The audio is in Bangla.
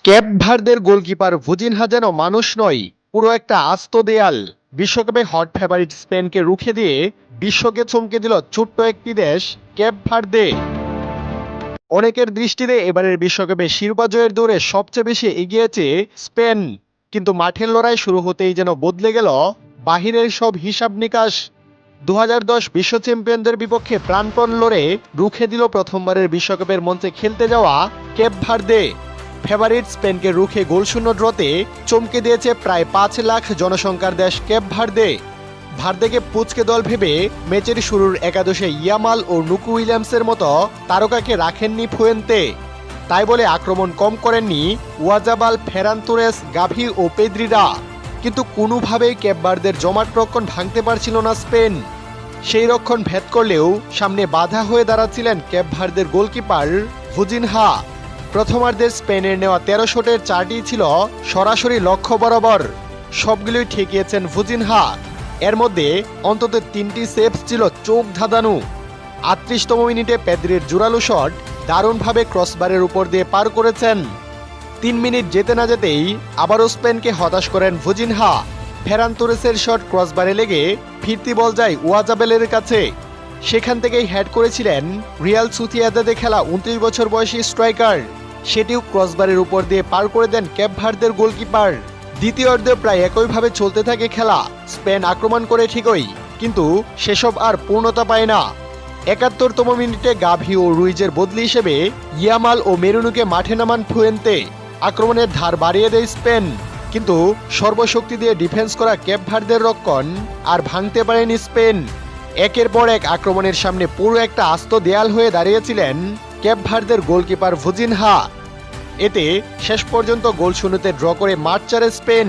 কেপ ভার্দের গোলকিপার ভুজিনহা যেন মানুষ নয়, পুরো একটা আস্ত দেয়াল। বিশ্বকাপে হট ফেভারিট স্পেনকে রুখে দিয়ে বিশ্বকে চমকে দিল ছোট্ট একটি দেশ কেপ ভার্দে। অনেকের দৃষ্টিতে এবারের বিশ্বকাপে শিরোপা জয়ের দৌড়ে সবচেয়ে বেশি এগিয়েছে স্পেন, কিন্তু মাঠের লড়াই শুরু হতেই যেন বদলে গেল বাহিরের সব হিসাব নিকাশ। 2010 বিশ্ব চ্যাম্পিয়নদের বিপক্ষে প্রাণপণ লড়ে রুখে দিল প্রথমবারের বিশ্বকাপের মঞ্চে খেলতে যাওয়া কেপ ভার্দে। ফেভারিট স্পেনকে রুখে গোলশূন্য ড্রতে চমকে দিয়েছে প্রায় 5 লাখ জনসংখ্যার দেশ কেপ ভার্দে। ভার্দেকে পুচকে দল ভেবে ম্যাচের শুরুর একাদশে ইয়ামাল ও নুকু উইলিয়ামসের মতো তারকাকে রাখেননি ফুয়েন্তে। তাই বলে আক্রমণ কম করেননি ওয়াজাবাল, ফেরান তোরেস, গাভি ও পেদ্রিরা। কিন্তু কোনোভাবেই কেপ ভার্দের জমাট রক্ষণ ভাঙতে পারছিল না স্পেন। সেই রক্ষণ ভেদ করলেও সামনে বাধা হয়ে দাঁড়াচ্ছিলেন কেপ ভার্দের গোলকিপার ভুজিনহা। প্রথমার্ধে স্পেনের নেওয়া 13 শটের 4টি ছিল সরাসরি লক্ষ্য বরাবর, সবগুলোই ঠেকিয়েছেন ভুজিনহা। এর মধ্যে অন্তত 3টি সেভস ছিল চোখ ধাঁধানো। 38তম মিনিটে পেদ্রির জোরালো শট দারুণভাবে ক্রসবারের উপর দিয়ে পার করেছেন। 3 মিনিট যেতে না যেতেই আবারও স্পেনকে হতাশ করেন ভুজিনহা। ফেরান তোরেসের শট ক্রসবারে লেগে ফিরতি বল যায় ওয়াজাবেলের কাছে। সেখান থেকেই হেড করেছিলেন রিয়াল সোসিয়েদাদে খেলা 29 বছর বয়সী স্ট্রাইকার। সেটিও ক্রসবারের উপর দিয়ে পার করে দেন কেপ ভার্দের গোলকিপার। দ্বিতীয়ার্ধে প্রায় একইভাবে চলতে থাকে খেলা। স্পেন আক্রমণ করে ঠিকই, কিন্তু সেসব আর পূর্ণতা পায় না। 71তম মিনিটে গাভি ও রুইজের বদলি হিসেবে ইয়ামাল ও মেরুনুকে মাঠে নামান ফুয়েন্তে। আক্রমণের ধার বাড়িয়ে দেয় স্পেন, কিন্তু সর্বশক্তি দিয়ে ডিফেন্স করা কেপ ভার্দের রক্ষণ আর ভাঙতে পারেনি স্পেন। একের পর এক আক্রমণের সামনে পুরো একটা আস্ত দেয়াল হয়ে দাঁড়িয়েছিলেন কেপ ভার্দের গোলকিপার ভুজিনহা। এতে শেষ পর্যন্ত গোল শূন্যতে ড্র করে মাঠ ছাড়ে স্পেন।